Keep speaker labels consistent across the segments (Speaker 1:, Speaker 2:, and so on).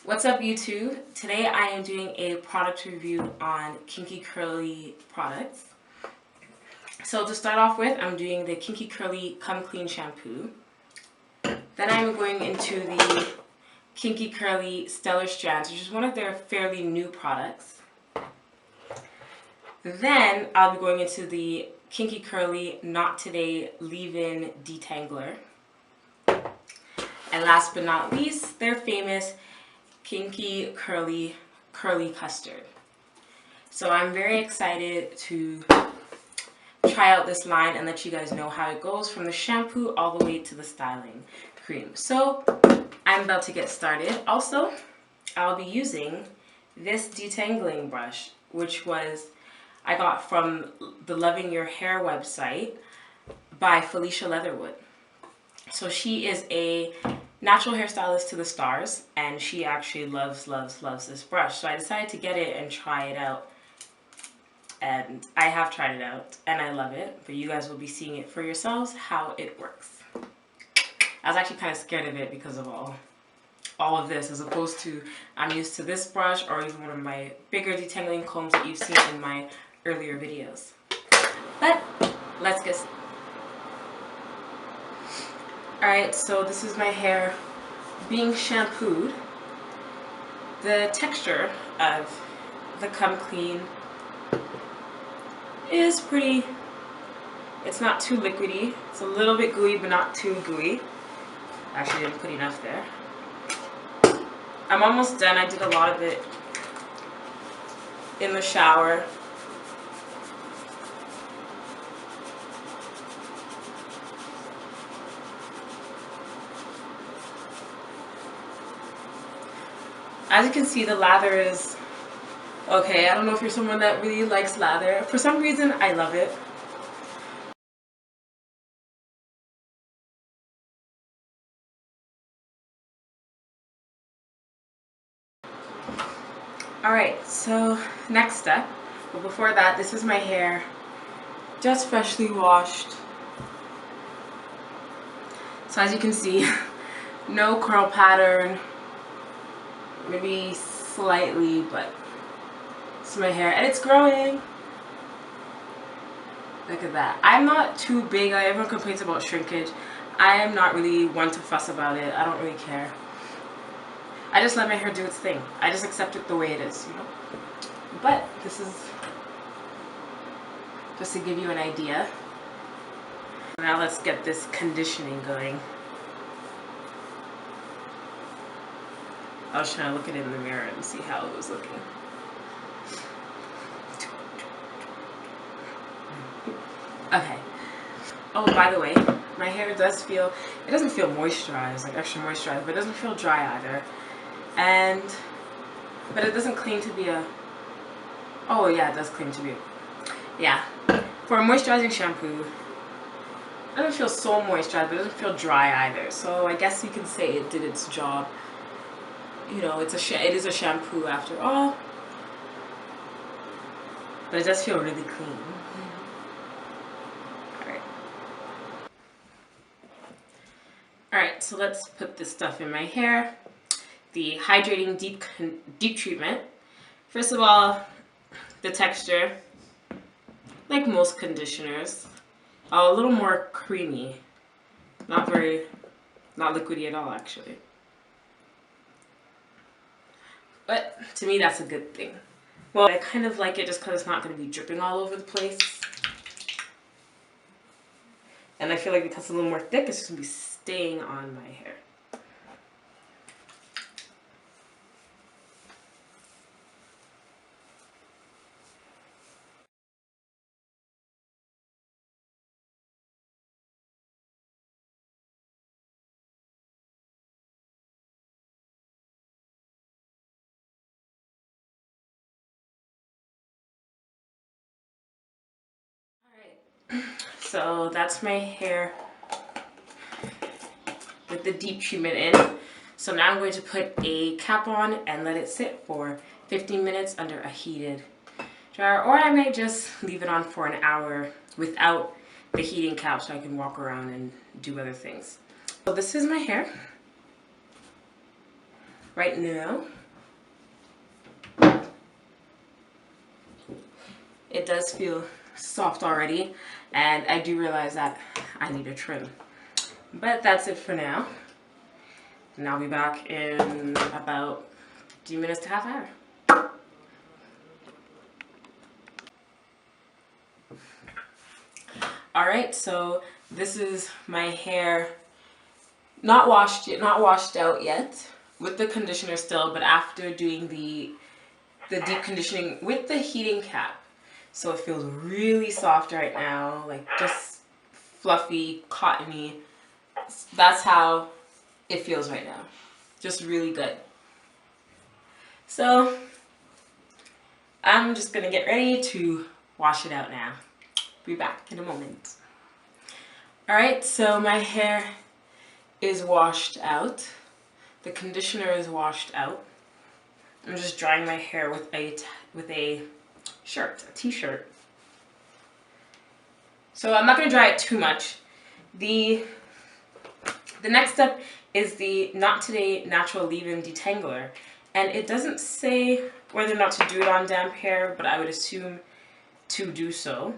Speaker 1: What's up YouTube? Today I am doing a product review on Kinky Curly products. So to start off with, I'm doing the Kinky Curly Come Clean shampoo. Then I'm going into the Kinky Curly Stellar Strands, which is one of their fairly new products. Then I'll be going into the Kinky Curly Not Today Leave-In Detangler. And last but not least, their famous Kinky Curly Custard. So I'm very excited to try out this line and let you guys know how it goes from the shampoo all the way to the styling cream. So I'm about to get started. Also, I'll be using this detangling brush, which I got from the Loving Your Hair website by Felicia Leatherwood. So she is a natural hairstylist to the stars, and she actually loves this brush. So I decided to get it and try it out. And I have tried it out, and I love it. But you guys will be seeing it for yourselves, how it works. I was actually kind of scared of it because of all of this, as opposed to I'm used to this brush or even one of my bigger detangling combs that you've seen in my earlier videos. But let's get started. Alright, so this is my hair being shampooed. The texture of the Come Clean is pretty, it's not too liquidy. It's a little bit gooey, but not too gooey. Actually didn't put enough there. I'm almost done. I did a lot of it in the shower. As you can see, the lather is okay. I don't know if you're someone that really likes lather. For some reason, I love it. Alright, so next step. But before that, this is my hair just freshly washed. So as you can see, no curl pattern. Maybe slightly, but it's my hair and it's growing. Look at that. I'm not too big. Everyone complains about shrinkage. I am not really one to fuss about it. I don't really care. I just let my hair do its thing. I just accept it the way it is, you know. But this is just to give you an idea. Now let's get this conditioning going. I was trying to look at it in the mirror and see how it was looking. Okay. Oh, by the way, my hair does feel, it doesn't feel moisturized, like extra moisturized, but it doesn't feel dry either. But it doesn't claim to be a, oh yeah, it does claim to be, yeah. For a moisturizing shampoo, it doesn't feel so moisturized, but it doesn't feel dry either. So I guess you can say it did its job. You know, it is a shampoo after all, but it does feel really clean. Alright, so let's put this stuff in my hair. The Hydrating Deep Treatment. First of all, the texture, like most conditioners, a little more creamy. Not liquidy at all, actually. But to me, that's a good thing. Well, I kind of like it just because it's not going to be dripping all over the place. And I feel like because it's a little more thick, it's just going to be staying on my hair. So that's my hair with the deep treatment in. So now I'm going to put a cap on and let it sit for 15 minutes under a heated dryer, or I may just leave it on for an hour without the heating cap so I can walk around and do other things. So this is my hair. right now, it does feel soft already, and I do realize that I need a trim. But that's it for now. And I'll be back in about 10 minutes to half an hour. Alright, so this is my hair, not washed out yet, with the conditioner still, but after doing the deep conditioning with the heating cap. So it feels really soft right now, like just fluffy, cottony. That's how it feels right now. Just really good. So I'm just gonna get ready to wash it out now. Be back in a moment. Alright, so my hair is washed out. The conditioner is washed out. I'm just drying my hair with a shirt, a t-shirt. So I'm not going to dry it too much. The next step is the Not Today Natural Leave-In Detangler. And it doesn't say whether or not to do it on damp hair, but I would assume to do so.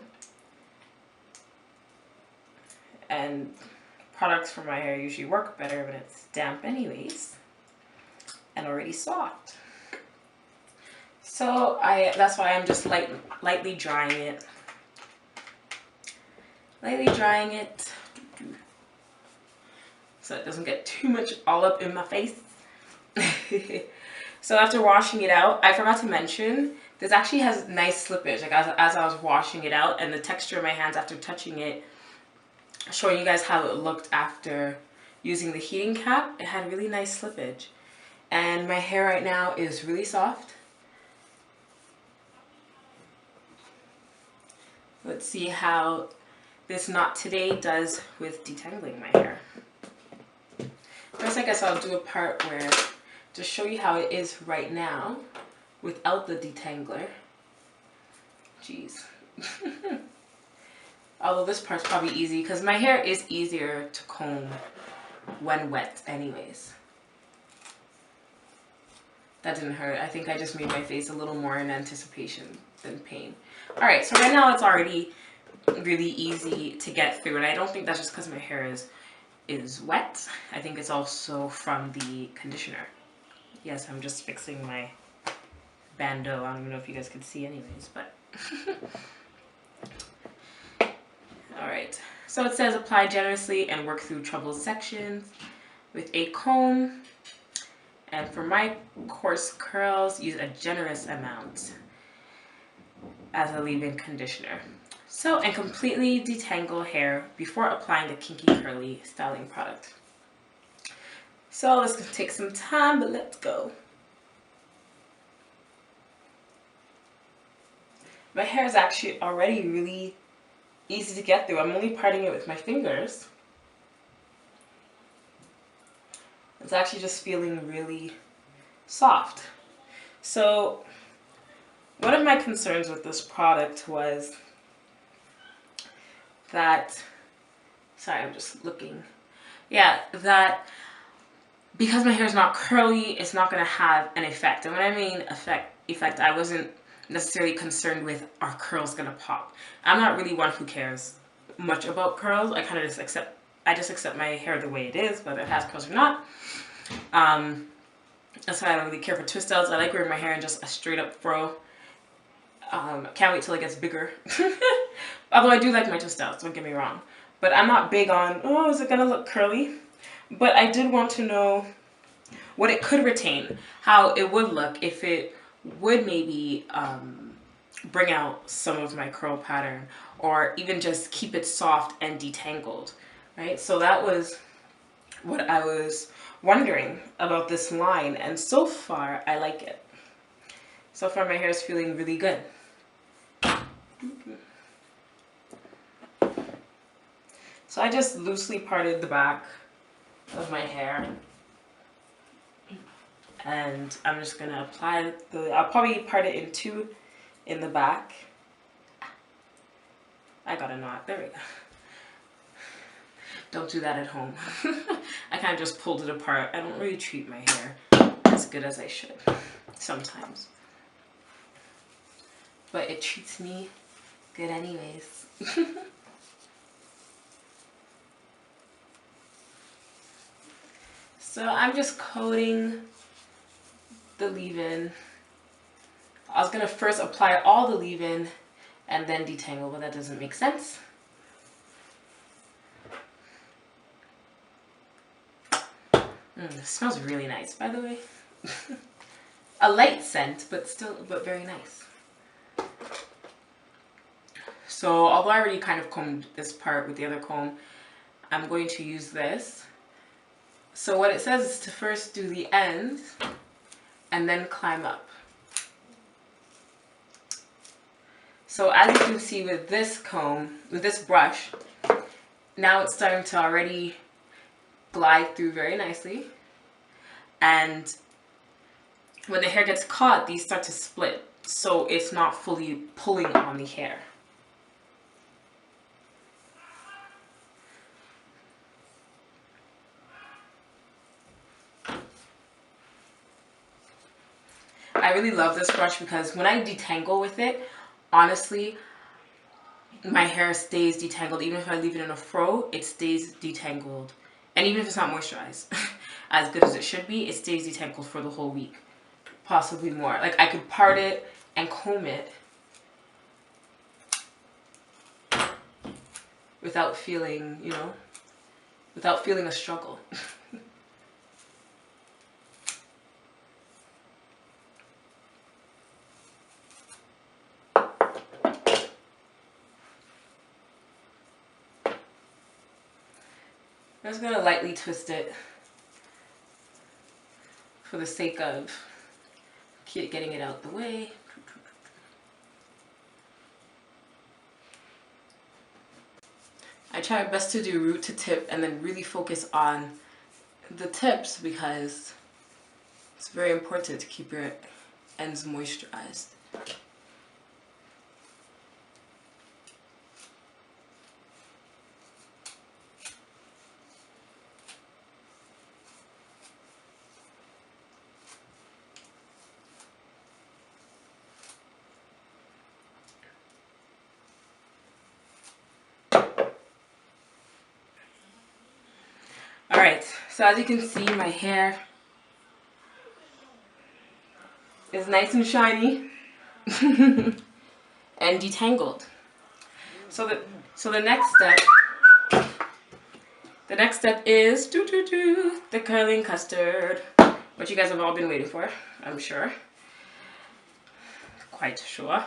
Speaker 1: And products for my hair usually work better when it's damp anyways and already soft. So that's why I'm just lightly drying it. Lightly drying it so it doesn't get too much all up in my face. So after washing it out, I forgot to mention, this actually has nice slippage. Like as I was washing it out, and the texture of my hands after touching it, showing you guys how it looked after using the heating cap, it had really nice slippage. And my hair right now is really soft. Let's see how this Not Today does with detangling my hair. First, I guess I'll do a part where, to show you how it is right now without the detangler. Jeez. Although this part's probably easy because my hair is easier to comb when wet anyways. That didn't hurt. I think I just made my face a little more in anticipation than pain. Alright, so right now it's already really easy to get through, and I don't think that's just because my hair is wet. I think it's also from the conditioner. Yes, I'm just fixing my bandeau. I don't even know if you guys can see anyways, but alright, so it says apply generously and work through troubled sections with a comb. And for my coarse curls, use a generous amount as a leave-in conditioner. So, and completely detangle hair before applying the Kinky Curly styling product. So this could take some time, but let's go. My hair is actually already really easy to get through. I'm only parting it with my fingers. It's actually just feeling really soft. So one of my concerns with this product was that, sorry, I'm just looking. Yeah, that because my hair is not curly, it's not going to have an effect. And when I mean effect, I wasn't necessarily concerned with are curls going to pop. I'm not really one who cares much about curls. I kind of just accept my hair the way it is, whether it has curls or not. That's why I don't really care for twist outs. I like wearing my hair in just a straight up fro. Can't wait till it gets bigger. Although I do like my twist outs, don't get me wrong. But I'm not big on, oh, is it gonna look curly? But I did want to know what it could retain, how it would look if it would maybe bring out some of my curl pattern, or even just keep it soft and detangled, right? So that was what I was wondering about this line, and so far I like it. So far my hair is feeling really good. So I just loosely parted the back of my hair, and I'm just gonna apply I'll probably part it in two in the back. I got a knot, there we go. Don't do that at home. I kind of just pulled it apart. I don't really treat my hair as good as I should sometimes. But it treats me good anyways. So I'm just coating the leave-in. I was gonna first apply all the leave-in and then detangle, but that doesn't make sense. It smells really nice, by the way. A light scent, but very nice. So although I already kind of combed this part with the other comb, I'm going to use this. So what it says is to first do the ends and then climb up. So as you can see with this comb, with this brush, now it's starting to already glide through very nicely. And when the hair gets caught, these start to split, so it's not fully pulling on the hair. I really love this brush because when I detangle with it, honestly, my hair stays detangled. Even if I leave it in a fro, it stays detangled. And even if it's not moisturized, as good as it should be, it stays detangled for the whole week. Possibly more. Like, I could part it and comb it without feeling, you know, without feeling a struggle. I'm just going to lightly twist it for the sake of getting it out the way. I try my best to do root to tip and then really focus on the tips because it's very important to keep your ends moisturized. Alright, so as you can see, my hair is nice and shiny and detangled. So the next step is the curling custard, what you guys have all been waiting for, I'm sure. Quite sure.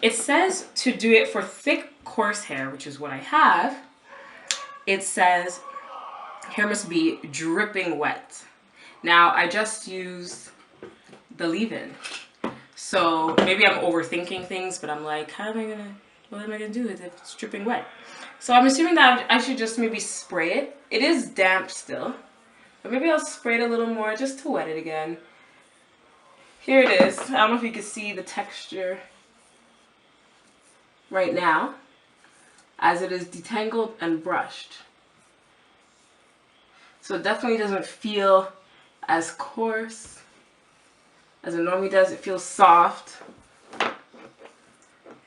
Speaker 1: It says to do it for thick, coarse hair, which is what I have. It says hair must be dripping wet. Now, I just used the leave-in. So maybe I'm overthinking things, but I'm like, what am I gonna do if it's dripping wet? So I'm assuming that I should just maybe spray it. It is damp still, but maybe I'll spray it a little more just to wet it again. Here it is. I don't know if you can see the texture right now, as it is detangled and brushed. So it definitely doesn't feel as coarse as it normally does. It feels soft.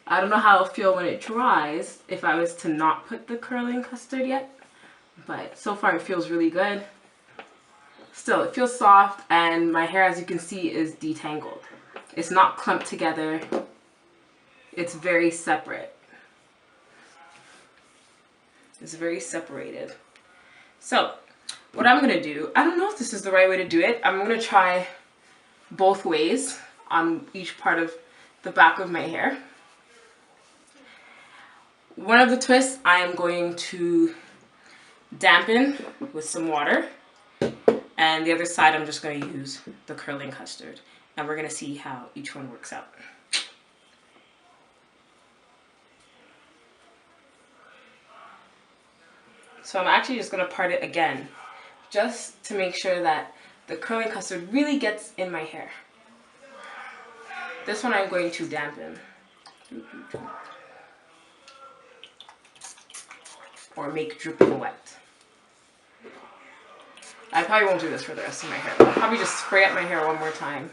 Speaker 1: I don't know how it'll feel when it dries if I was to not put the curling custard yet, but so far it feels really good. Still, it feels soft, and my hair, as you can see, is detangled. It's not clumped together. It's very separate. It's very separated. So what I'm going to do, I don't know if this is the right way to do it. I'm going to try both ways on each part of the back of my hair. One of the twists I am going to dampen with some water, and the other side I'm just going to use the curling custard, and we're going to see how each one works out. So I'm actually just going to part it again, just to make sure that the curling custard really gets in my hair. This one I'm going to dampen. Or make dripping wet. I probably won't do this for the rest of my hair. I'll probably just spray up my hair one more time.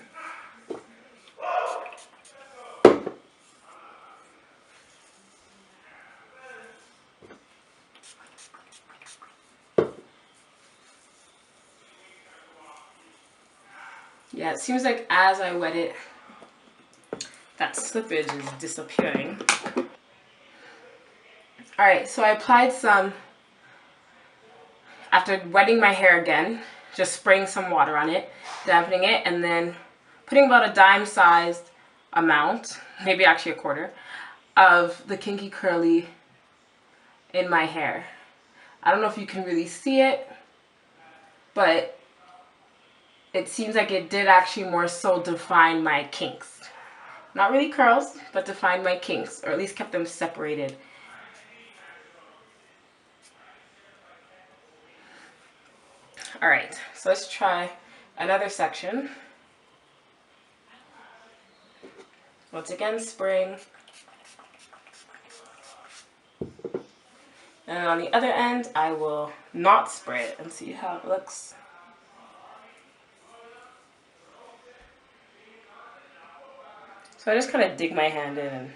Speaker 1: Yeah, it seems like as I wet it, that slippage is disappearing. Alright, so I applied some, after wetting my hair again, just spraying some water on it, dampening it, and then putting about a dime-sized amount, maybe actually a quarter, of the Kinky Curly in my hair. I don't know if you can really see it, but it seems like it did actually more so define my kinks. Not really curls, but define my kinks, or at least kept them separated. Alright, so let's try another section. Once again, spraying. And on the other end, I will not spray it and see how it looks. So I just kind of dig my hand in and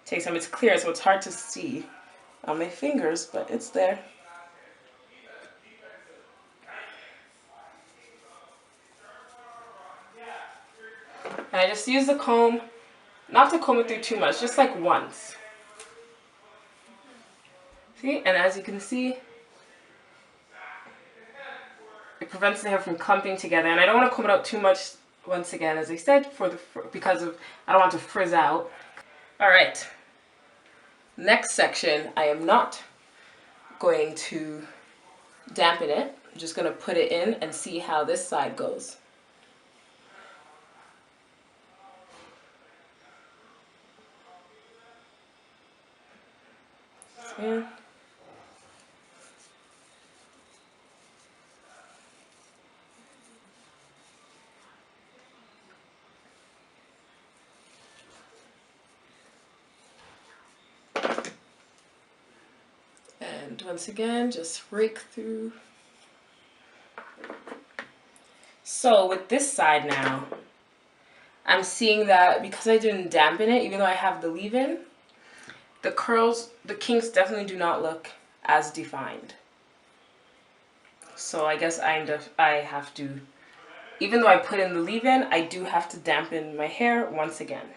Speaker 1: take some. It's clear, so it's hard to see on my fingers, but it's there. And I just use the comb, not to comb it through too much, just like once. See? And as you can see, it prevents the hair from clumping together. And I don't want to comb it out too much, once again, as I said, because I don't want to frizz out. Alright. Next section, I am not going to dampen it. I'm just going to put it in and see how this side goes. Yeah. And once again, just rake through. So with this side now, I'm seeing that because I didn't dampen it, even though I have the leave-in, the curls, the kinks definitely do not look as defined. So I guess I have to, even though I put in the leave-in, I do have to dampen my hair once again.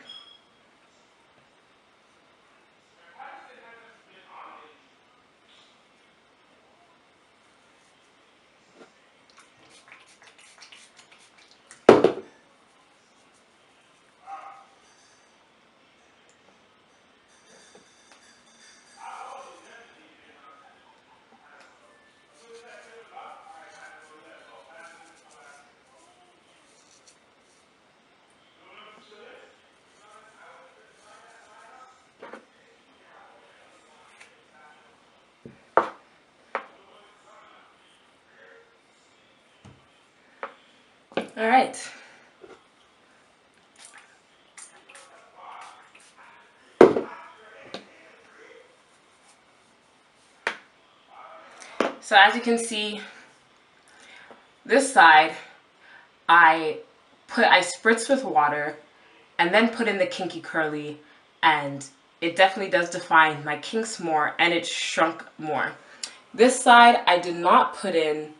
Speaker 1: All right. So as you can see, this side, I spritz with water and then put in the Kinky Curly, and it definitely does define my kinks more, and it shrunk more. This side, I did not put in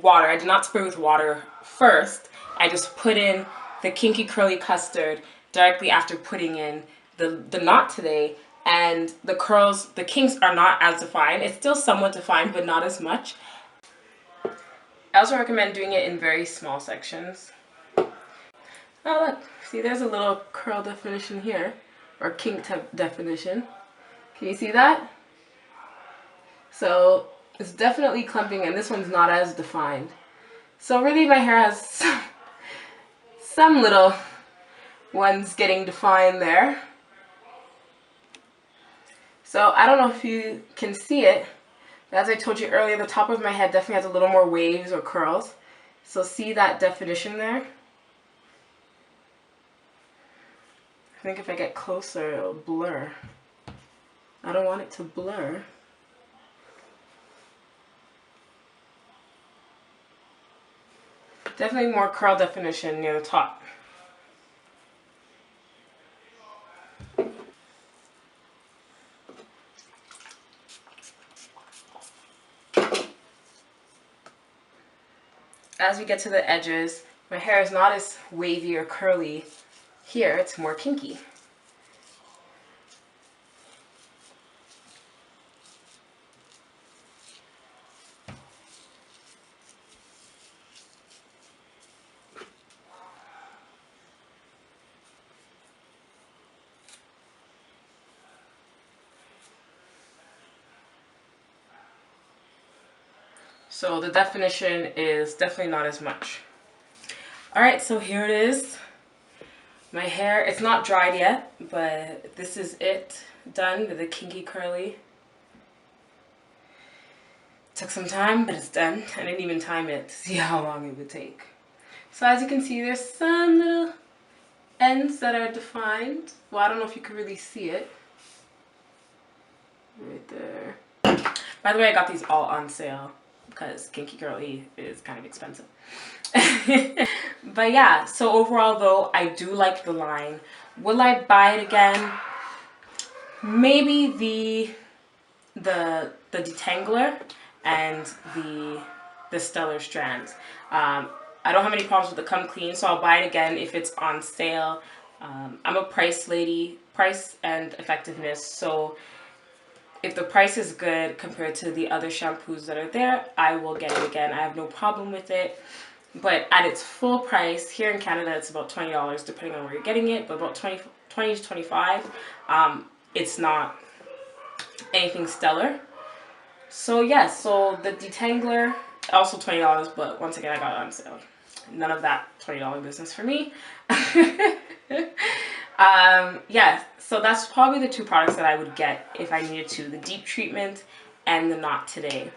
Speaker 1: water. I did not spray with water first. I just put in the Kinky Curly Custard directly after putting in the knot today, and the curls, the kinks are not as defined. It's still somewhat defined, but not as much. I also recommend doing it in very small sections. Oh look, see there's a little curl definition here, or kink definition. Can you see that? So it's definitely clumping, and this one's not as defined. So really my hair has some little ones getting defined there. So I don't know if you can see it, but as I told you earlier, the top of my head definitely has a little more waves or curls. So see that definition there? I think if I get closer, it'll blur. I don't want it to blur. Definitely more curl definition near the top. As we get to the edges, my hair is not as wavy or curly here, it's more kinky. So the definition is definitely not as much. Alright, so here it is. My hair, it's not dried yet, but this is it done with the kinky curly. Took some time, but it's done. I didn't even time it to see how long it would take. So as you can see, there's some little ends that are defined. Well, I don't know if you can really see it. Right there. By the way, I got these all on sale because kinky curly is kind of expensive. But yeah, so overall though, I do like the line. Will I buy it again? Maybe the Detangler and the Stellar strands. I don't have any problems with the Come Clean, so I'll buy it again if it's on sale. I'm a price lady, price and effectiveness, so if the price is good compared to the other shampoos that are there, I will get it again. I have no problem with it. But at its full price, here in Canada, it's about $20 depending on where you're getting it, but about 20 to 25. It's not anything stellar. So yes, so the Detangler, also $20, but once again, I got it on sale. None of that $20 business for me. Yeah, so that's probably the two products that I would get if I needed to, the deep treatment and the Not Today.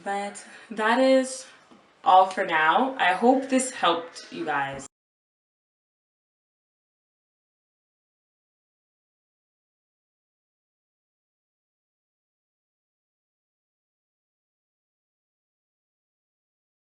Speaker 1: But that is all for now. I hope this helped you guys.